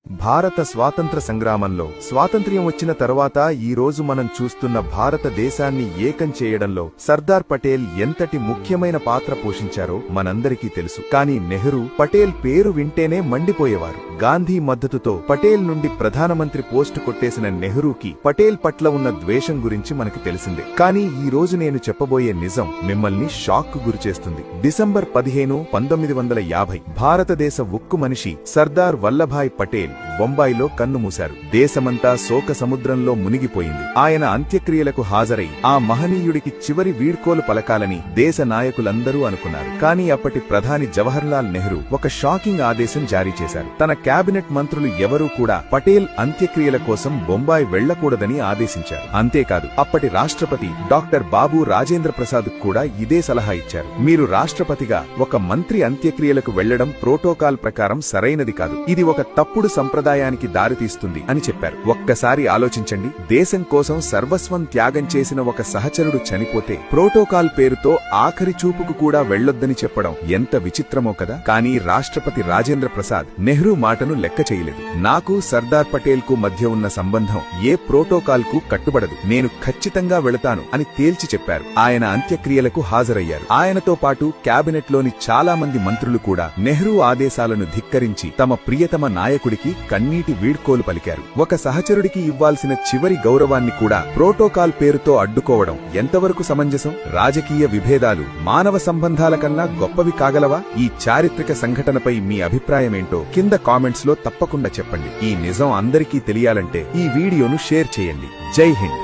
భారత స్వాతంత్ర సంగ్రామంలో స్వాతంత్ర్యం వచ్చిన తర్వాత ఈ రోజు మనం చూస్తున్న భారతదేశాన్ని ఏకం చేయడంలో సర్దార్ పటేల్ ఎంతటి ముఖ్యమైన పాత్ర పోషించారో మనందరికీ తెలుసు. కానీ నెహ్రూ, పటేల్ పేరు వింటేనే మండిపోయేవారు. గాంధీ మద్దతుతో పటేల్ నుండి ప్రధానమంత్రి పోస్టు కొట్టేసిన నెహ్రూకి పటేల్ పట్ల ఉన్న ద్వేషం గురించి మనకు తెలిసిందే. కానీ ఈ రోజు నేను చెప్పబోయే నిజం మిమ్మల్ని షాక్ కు గురిచేస్తుంది. డిసెంబర్ 15, 1950 భారతదేశ ఉక్కు మనిషి సర్దార్ వల్లభాయ్ పటేల్ బొంబాయిలో కన్నుమూశారు. దేశమంతా శోక సముద్రంలో మునిగిపోయింది. ఆయన అంత్యక్రియలకు హాజరై ఆ మహనీయుడికి చివరి వీడ్కోలు పలకాలని దేశ నాయకులందరూ అనుకున్నారు. కానీ అప్పటి ప్రధాని జవహర్లాల్ నెహ్రూ ఒక షాకింగ్ ఆదేశం జారీ చేశారు. తన కేబినెట్ మంత్రులు ఎవరూ కూడా పటేల్ అంత్యక్రియల కోసం బొంబాయి వెళ్లకూడదని ఆదేశించారు. అంతేకాదు, అప్పటి రాష్ట్రపతి డాక్టర్ బాబు రాజేంద్ర ప్రసాద్ కూడా ఇదే సలహా ఇచ్చారు. మీరు రాష్ట్రపతిగా ఒక మంత్రి అంత్యక్రియలకు వెళ్లడం ప్రోటోకాల్ ప్రకారం సరైనది కాదు, ఇది ఒక తప్పుడు సంప్రదాయానికి దారితీస్తుంది అని చెప్పారు. ఒక్కసారి ఆలోచించండి, దేశం కోసం సర్వస్వం త్యాగం చేసిన ఒక సహచరుడు చనిపోతే ప్రోటోకాల్ పేరుతో ఆఖరి చూపుకు కూడా వెళ్లొద్దని చెప్పడం ఎంత విచిత్రమో కదా. కానీ రాష్ట్రపతి రాజేంద్ర ప్రసాద్ నెహ్రూ మాటను లెక్క చేయలేదు. నాకు సర్దార్ పటేల్ కు మధ్య ఉన్న సంబంధం ఏ ప్రోటోకాల్ కు కట్టుబడదు, నేను ఖచ్చితంగా వెళతాను అని తేల్చి చెప్పారు. ఆయన అంత్యక్రియలకు హాజరయ్యారు. ఆయనతో పాటు కేబినెట్ లోని చాలా మంది మంత్రులు కూడా నెహ్రూ ఆదేశాలను ధిక్కరించి తమ ప్రియతమ నాయకుడికి కన్నీటి వీడ్కోలు పలికారు. ఒక సహచరుడికి ఇవ్వాల్సిన చివరి గౌరవాన్ని కూడా ప్రోటోకాల్ పేరుతో అడ్డుకోవడం ఎంతవరకు సమంజసం? రాజకీయ విభేదాలు మానవ సంబంధాల కన్నా గొప్పవి కాగలవా? ఈ చారిత్రక సంఘటనపై మీ అభిప్రాయమేంటో కింద కామెంట్స్ లో తప్పకుండా చెప్పండి. ఈ నిజం అందరికీ తెలియాలంటే ఈ వీడియోను షేర్ చేయండి. జై హింద్.